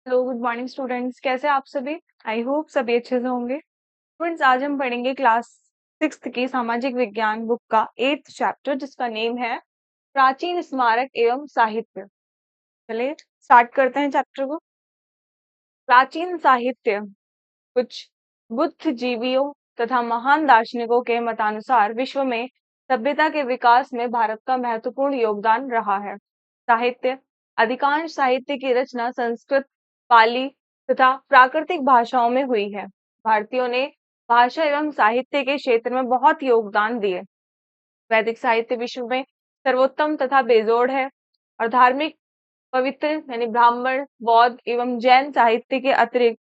Hello, good morning students. कैसे आप सभी? आई होप सभी अच्छे से होंगे। स्टूडेंट्स, आज हम पढ़ेंगे क्लास सिक्स्थ की सामाजिक विज्ञान बुक का 8th चैप्टर, जिसका नेम है प्राचीन स्मारक एवं साहित्य। चलिए स्टार्ट करते हैं चैप्टर को। प्राचीन साहित्य कुछ बुद्धिजीवियों तथा महान दार्शनिकों के मतानुसार विश्व में सभ्यता के विकास में भारत का महत्वपूर्ण योगदान रहा है। साहित्य अधिकांश साहित्य की रचना संस्कृत, पाली तथा प्राकृतिक भाषाओं में हुई है। भारतीयों ने भाषा एवं साहित्य के क्षेत्र में बहुत योगदान दिए। वैदिक साहित्य विश्व में सर्वोत्तम तथा बेजोड़ है और धार्मिक, पवित्र यानी ब्राह्मण, बौद्ध एवं जैन साहित्य के अतिरिक्त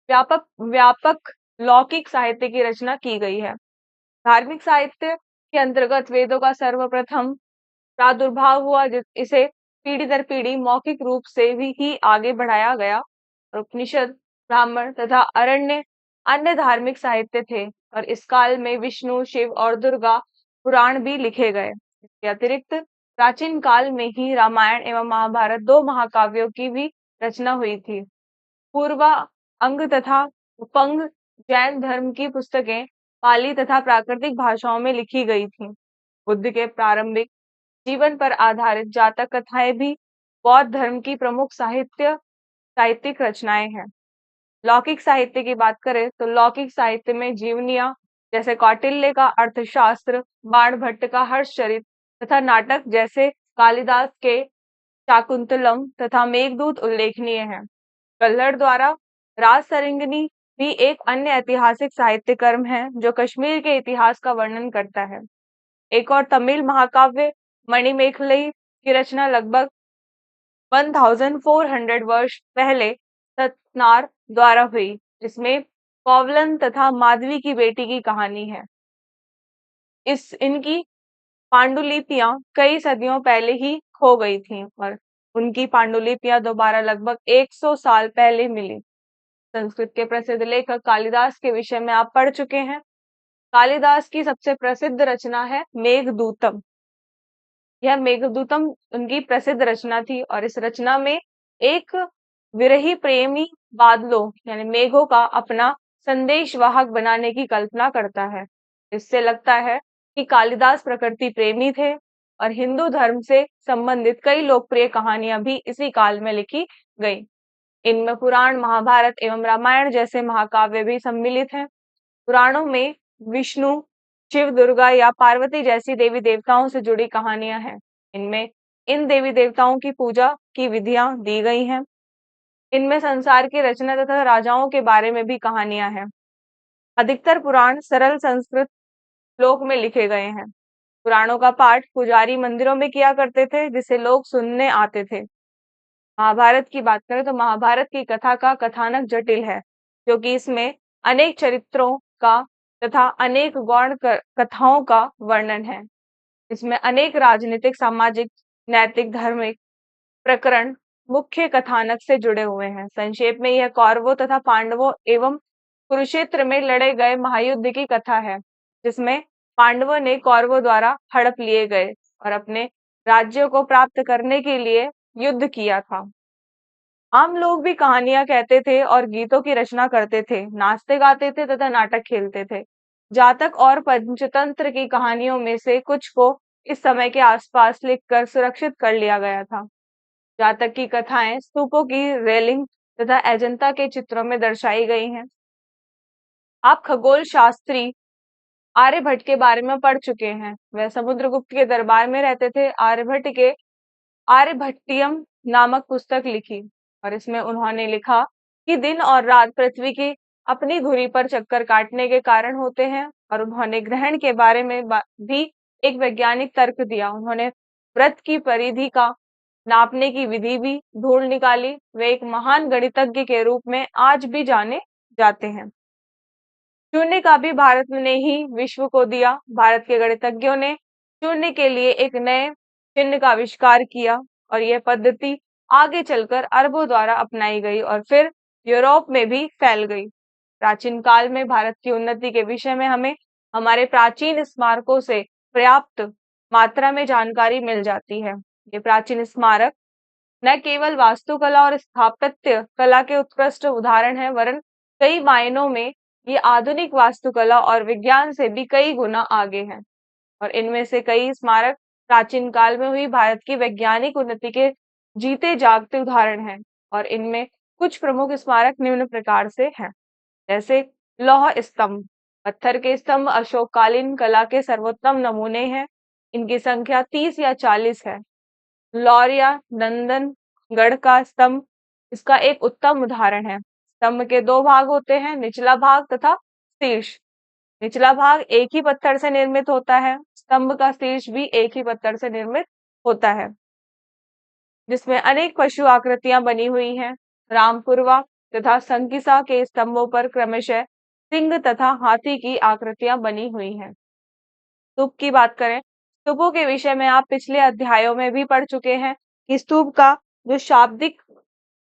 व्यापक व्यापक लौकिक साहित्य की रचना की गई है। धार्मिक साहित्य के अंतर्गत वेदों का सर्वप्रथम प्रादुर्भाव हुआ, इसे पीढ़ी दर पीढ़ी मौखिक रूप से भी ही आगे बढ़ाया गया और उपनिषद, ब्राह्मण तथा अरण्य अन्य धार्मिक साहित्य थे और इस काल में विष्णु, शिव और दुर्गा पुराण भी लिखे गए। इसके अतिरिक्त प्राचीन काल में ही रामायण एवं महाभारत, दो महाकाव्यों की भी रचना हुई थी। पूर्वा अंग तथा उपंग जैन धर्म की पुस्तकें पाली तथा प्राकृतिक भाषाओं में लिखी गई थीं। बुद्ध के प्रारंभिक जीवन पर आधारित जातक कथाएं भी बौद्ध धर्म की प्रमुख साहित्यिक रचनाएं हैं। लौकिक साहित्य की बात करें तो लौकिक साहित्य में जीवनियां जैसे कौटिल्य का अर्थशास्त्र, बाणभट्ट का हर्षचरित तथा नाटक जैसे कालिदास के शाकुंतलम तथा मेघदूत उल्लेखनीय हैं। कल्हड़ द्वारा राज सरंगिनी भी एक अन्य ऐतिहासिक साहित्य कर्म है जो कश्मीर के इतिहास का वर्णन करता है। एक और तमिल महाकाव्य मणिमेखलई की रचना लगभग 1400 वर्ष पहले सतनार द्वारा हुई, जिसमें कौवलन तथा माधवी की बेटी की कहानी है। इनकी पांडुलिपियां कई सदियों पहले ही खो गई थीं और उनकी पांडुलिपियां दोबारा लगभग 100 साल पहले मिली। संस्कृत के प्रसिद्ध लेखक कालिदास के विषय में आप पढ़ चुके हैं। कालिदास की सबसे प्रसिद्ध रचना है मेघदूतम। यह मेघदूतम उनकी प्रसिद्ध रचना थी और इस रचना में एक विरही प्रेमी बादलों यानी मेघों का अपना संदेशवाहक बनाने की कल्पना करता है। इससे लगता है कि कालिदास प्रकृति प्रेमी थे और हिंदू धर्म से संबंधित कई लोकप्रिय कहानियां भी इसी काल में लिखी गई। इनमें पुराण, महाभारत एवं रामायण जैसे महाकाव्य भी सम्मिलित हैं। पुराणों में विष्णु, शिव, दुर्गा या पार्वती जैसी देवी देवताओं से जुड़ी कहानियां हैं। इनमें इन देवी देवताओं की पूजा की विधियां दी गई हैं। इनमें संसार की रचना तथा राजाओं के बारे में भी कहानियां हैं। अधिकतर पुराण सरल संस्कृत श्लोक में लिखे गए हैं। पुराणों का पाठ पुजारी मंदिरों में किया करते थे, जिसे लोग सुनने आते थे। महाभारत की बात करें तो महाभारत की कथा का कथानक जटिल है, क्योंकि इसमें अनेक चरित्रों का तथा अनेक गौण कथाओं का वर्णन है। इसमें अनेक राजनीतिक, सामाजिक, नैतिक, धार्मिक प्रकरण मुख्य कथानक से जुड़े हुए हैं। संक्षेप में यह कौरवों तथा पांडवों एवं कुरुक्षेत्र में लड़े गए महायुद्ध की कथा है, जिसमें पांडवों ने कौरवों द्वारा हड़प लिए गए और अपने राज्यों को प्राप्त करने के लिए युद्ध किया था। आम लोग भी कहानियां कहते थे और गीतों की रचना करते थे, नाचते गाते थे तथा नाटक खेलते थे। जातक और पंचतंत्र की कहानियों में से कुछ को इस समय के आसपास लिखकर सुरक्षित कर लिया गया था। जातक की कथाएं स्तूपों की रेलिंग तथा अजंता के चित्रों में दर्शाई गई हैं। आप खगोल शास्त्री आर्यभट्ट के बारे में पढ़ चुके हैं। वह समुद्रगुप्त के दरबार में रहते थे। आर्यभट्ट के आर्यभट्टियम नामक पुस्तक लिखी और इसमें उन्होंने लिखा कि दिन और रात पृथ्वी की अपनी धुरी पर चक्कर काटने के कारण होते हैं और उन्होंने ग्रहण के बारे में भी एक वैज्ञानिक तर्क दिया। उन्होंने व्रत की परिधि का नापने की विधि भी ढूंढ निकाली। वे एक महान गणितज्ञ के रूप में आज भी जाने जाते हैं। शून्य का भी भारत ने ही विश्व को दिया। भारत के गणितज्ञों ने शून्य के लिए एक नए चिन्ह का आविष्कार किया और यह पद्धति आगे चलकर अरबों द्वारा अपनाई गई और फिर यूरोप में भी फैल गई। प्राचीन काल में भारत की उन्नति के विषय में हमें हमारे प्राचीन स्मारकों से पर्याप्त मात्रा में जानकारी मिल जाती है। ये प्राचीन स्मारक न केवल वास्तुकला और स्थापत्य कला के उत्कृष्ट उदाहरण है, वरन कई मायनों में ये आधुनिक वास्तुकला और विज्ञान से भी कई गुना आगे हैं। और इनमें से कई स्मारक प्राचीन काल में हुई भारत की वैज्ञानिक उन्नति के जीते जागते उदाहरण हैं। और इनमें कुछ प्रमुख स्मारक निम्न प्रकार से हैं, जैसे लौह स्तंभ। पत्थर के स्तंभ अशोककालीन कला के सर्वोत्तम नमूने हैं। इनकी संख्या 30 या 40 है। लौर्या नंदनगढ़ का स्तंभ इसका एक उत्तम उदाहरण है। स्तंभ के दो भाग होते हैं, निचला भाग तथा शीर्ष। निचला भाग एक ही पत्थर से निर्मित होता है। स्तंभ का शीर्ष भी एक ही पत्थर से निर्मित होता है, जिसमें अनेक पशु आकृतियां बनी हुई हैं। रामपुरवा तथा संकिसा के स्तंभों पर क्रमशः सिंह तथा हाथी की आकृतियां बनी हुई हैं। स्तूप की बात करें, स्तूपों के विषय में आप पिछले अध्यायों में भी पढ़ चुके हैं कि स्तूप का जो शाब्दिक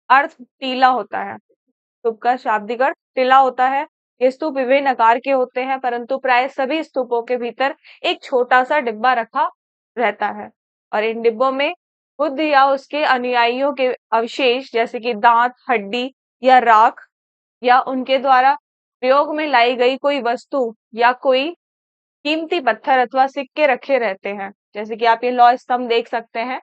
अर्थ टीला होता है। स्तूप का शाब्दिक अर्थ टीला होता है। ये स्तूप विभिन्न आकार के होते हैं, परंतु प्राय सभी स्तूपों के भीतर एक छोटा सा डिब्बा रखा रहता है। और इन डिब्बों में बुद्ध या उसके अनुयायियों के अवशेष, जैसे कि दांत, हड्डी या राख, या उनके द्वारा प्रयोग में लाई गई कोई वस्तु या कोई कीमती पत्थर अथवा सिक्के रखे रहते हैं। जैसे कि आप ये लौह स्तंभ देख सकते हैं,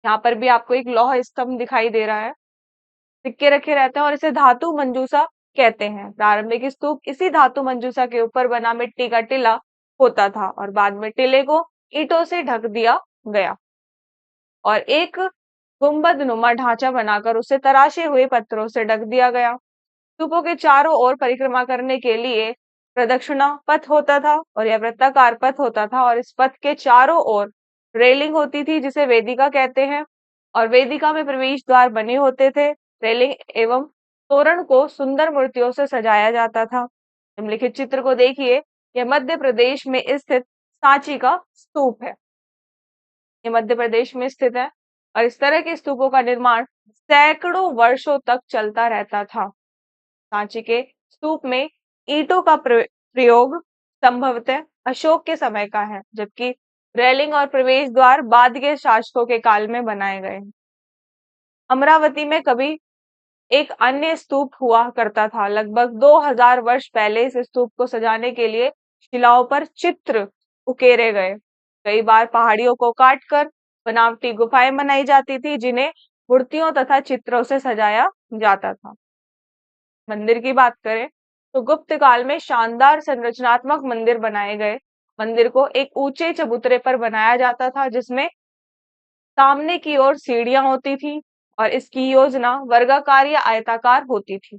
यहाँ पर भी आपको एक लौह स्तंभ दिखाई दे रहा है। सिक्के रखे रहते हैं और इसे धातु मंजूसा कहते हैं। प्रारंभिक स्तूप इसी धातु मंजूसा के ऊपर बना मिट्टी का टीला होता था और बाद में टीले को ईंटों से ढक दिया गया और एक गुंबद नुमा ढांचा बनाकर उसे तराशे हुए पत्थरों से ढक दिया गया। स्तूपों के चारों ओर परिक्रमा करने के लिए प्रदक्षिणा पथ होता था और यह वृत्ताकार पथ होता था और इस पथ के चारों ओर रेलिंग होती थी, जिसे वेदिका कहते हैं। और वेदिका में प्रवेश द्वार बने होते थे। रेलिंग एवं तोरण को सुंदर मूर्तियों से सजाया जाता था। निम्नलिखित चित्र को देखिए, यह मध्य प्रदेश में स्थित सांची का स्तूप है। ये मध्य प्रदेश में स्थित है और इस तरह के स्तूपों का निर्माण सैकड़ों वर्षों तक चलता रहता था। सांची के स्तूप में ईंटों का प्रयोग संभवतः अशोक के समय का है, जबकि रेलिंग और प्रवेश द्वार बाद के शासकों के काल में बनाए गए हैं। अमरावती में कभी एक अन्य स्तूप हुआ करता था। लगभग 2000 वर्ष पहले इस स्तूप को सजाने के लिए शिलाओं पर चित्र उकेरे गए। कई बार पहाड़ियों को काटकर बनावटी गुफाएं बनाई जाती थी, जिन्हें मूर्तियों तथा चित्रों से सजाया जाता था। मंदिर की बात करें तो गुप्त काल में शानदार संरचनात्मक मंदिर बनाए गए। मंदिर को एक ऊंचे चबूतरे पर बनाया जाता था, जिसमें सामने की ओर सीढ़ियां होती थी और इसकी योजना वर्गाकार या आयताकार होती थी।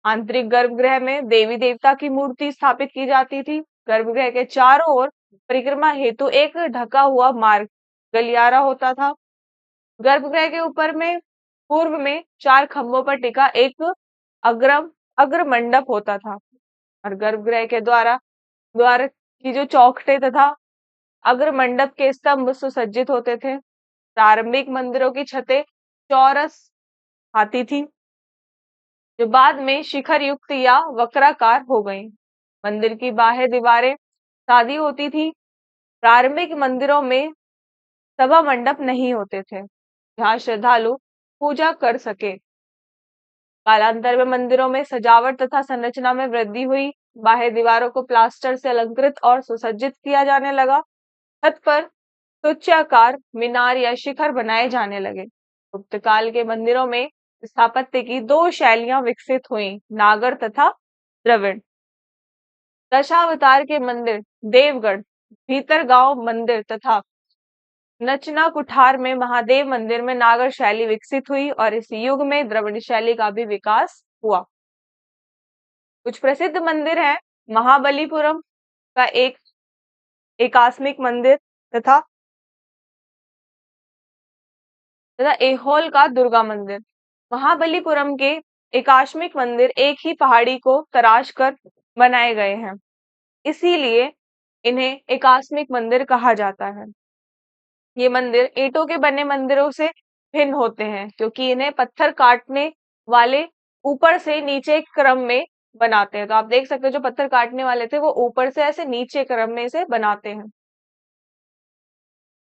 आंतरिक गर्भगृह में देवी देवता की मूर्ति स्थापित की जाती थी। गर्भगृह के चारों ओर परिक्रमा हेतु एक ढका हुआ मार्ग गलियारा होता था। गर्भगृह के ऊपर में पूर्व में 4 खंभों पर टिका एक अग्र मंडप होता था और गर्भगृह के द्वार की जो चौखटे तथा अग्र मंडप के स्तंभ सुसज्जित होते थे। प्रारंभिक मंदिरों की छतें चौरस आती थी, जो बाद में शिखर युक्त या वक्राकार हो गई। मंदिर की बाह्य दीवारें सादी होती थी। प्रारंभिक मंदिरों में सभा मंडप नहीं होते थे, जहाँ श्रद्धालु पूजा कर सके। कालांतर में मंदिरों में सजावट तथा संरचना में वृद्धि हुई। बाह्य दीवारों को प्लास्टर से अलंकृत और सुसज्जित किया जाने लगा। छत पर उच्चाकार मीनार या शिखर बनाए जाने लगे। गुप्त काल के मंदिरों में स्थापत्य की 2 शैलियां विकसित हुई, नागर तथा द्रविड़। दशावतार के मंदिर देवगढ़, भीतरगांव मंदिर तथा नचना कुठार में महादेव मंदिर में नागर शैली विकसित हुई और इस युग में द्रविड़ शैली का भी विकास हुआ। कुछ प्रसिद्ध मंदिर हैं, महाबलीपुरम का एक एकास्मिक मंदिर तथा ऐहोल का दुर्गा मंदिर। महाबलीपुरम के एकाश्मिक मंदिर एक ही पहाड़ी को तराश कर बनाए गए हैं, इसीलिए इन्हें एकास्मिक मंदिर कहा जाता है। ये मंदिर ईंटों के बने मंदिरों से भिन्न होते हैं, क्योंकि इन्हें पत्थर काटने वाले ऊपर से नीचे क्रम में बनाते हैं। तो आप देख सकते हो, जो पत्थर काटने वाले थे वो ऊपर से ऐसे नीचे क्रम में इसे बनाते हैं।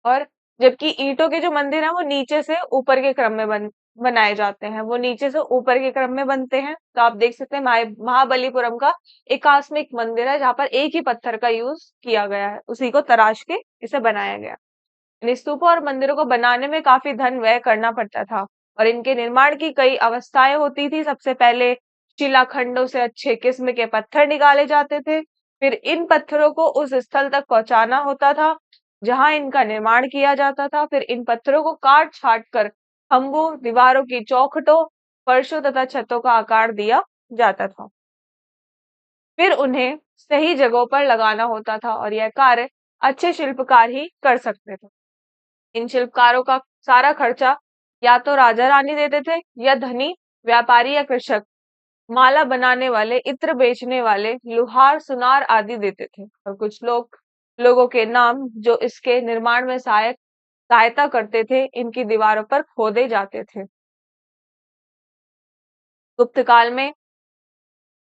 और जबकि ईंटों के जो मंदिर हैं वो नीचे से ऊपर के क्रम में बनाए जाते हैं, वो नीचे से ऊपर के क्रम में बनते हैं। तो आप देख सकते हैं महाबलीपुरम का एकात्मिक मंदिर है, जहाँ पर एक ही पत्थर का यूज किया गया है, उसी को तराश के इसे बनाया गया। इन स्तूपों और मंदिरों को बनाने में काफी धन व्यय करना पड़ता था, और इनके निर्माण की कई अवस्थाएं होती थी। सबसे पहले शिलाखंडों से अच्छे किस्म के पत्थर निकाले जाते थे, फिर इन पत्थरों को उस स्थल तक पहुंचाना होता था जहां इनका निर्माण किया जाता था। फिर इन पत्थरों को काट छाट कर खंभों, दीवारों की चौखटों, फर्शों तथा छतों का आकार दिया जाता था। फिर उन्हें सही जगहों पर लगाना होता था, और यह कार्य अच्छे शिल्पकार ही कर सकते थे। इन शिल्पकारों का सारा खर्चा या तो राजा रानी देते थे, या धनी व्यापारी या कृषक, माला बनाने वाले, इत्र बेचने वाले, लुहार, सुनार आदि देते थे। और कुछ लोगों के नाम जो इसके निर्माण में सहायता करते थे, इनकी दीवारों पर खोदे जाते थे। गुप्त काल में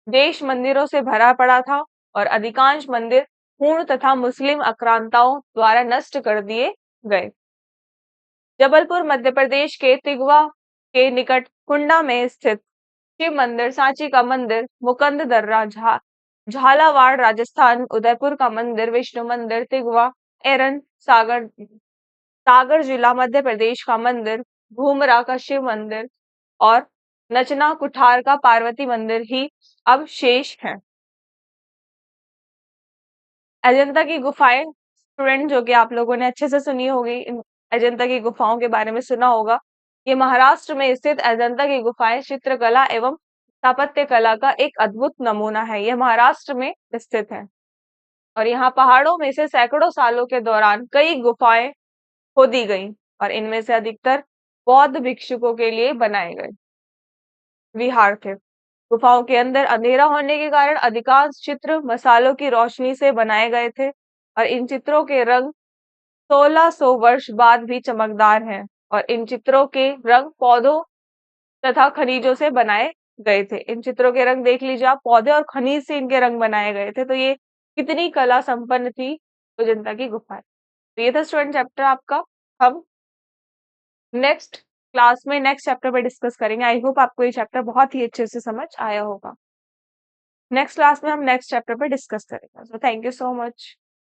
देश मंदिरों से भरा पड़ा था, और अधिकांश मंदिर पूर्ण तथा मुस्लिम आक्रांताओं द्वारा नष्ट कर दिए गए। जबलपुर मध्य प्रदेश के तिगवा के निकट कुंडा में स्थित शिव मंदिर, सांची का मंदिर, मुकंद दर्रा, झालावाड़ राजस्थान, उदयपुर का मंदिर, विष्णु मंदिर, तिगवा, एरन, सागर जिला मध्य प्रदेश का मंदिर, भूमरा का शिव मंदिर, और नचना कुठार का पार्वती मंदिर ही अब शेष है। अजंता की गुफाएं स्टूडेंट, जो कि आप लोगों ने अच्छे से सुनी होगी, इन अजंता की गुफाओं के बारे में सुना होगा। ये महाराष्ट्र में स्थित अजंता की गुफाएं चित्रकला एवं स्थापत्य कला का एक अद्भुत नमूना है। यह महाराष्ट्र में स्थित है, और यहाँ पहाड़ों में से सैकड़ों सालों के दौरान कई गुफाएं खोदी गई, और इनमें से अधिकतर बौद्ध भिक्षुकों के लिए बनाए गए विहार थे। गुफाओं के अंदर अंधेरा होने के कारण अधिकांश चित्र मसालों की रोशनी से बनाए गए थे, और इन चित्रों के रंग 1600 वर्ष बाद भी चमकदार हैं। और इन चित्रों के रंग पौधों तथा खनिजों से बनाए गए थे। इन चित्रों के रंग देख लीजिए आप, पौधे और खनिज से इनके रंग बनाए गए थे। तो ये कितनी कला संपन्न थी अजंता की गुफाएं। तो ये था स्टूडेंट चैप्टर आपका। हम नेक्स्ट क्लास में नेक्स्ट चैप्टर पे डिस्कस करेंगे। आई होप आपको ये चैप्टर बहुत ही अच्छे से समझ आया होगा। नेक्स्ट क्लास में हम नेक्स्ट चैप्टर पे डिस्कस करेंगे। So thank you so much.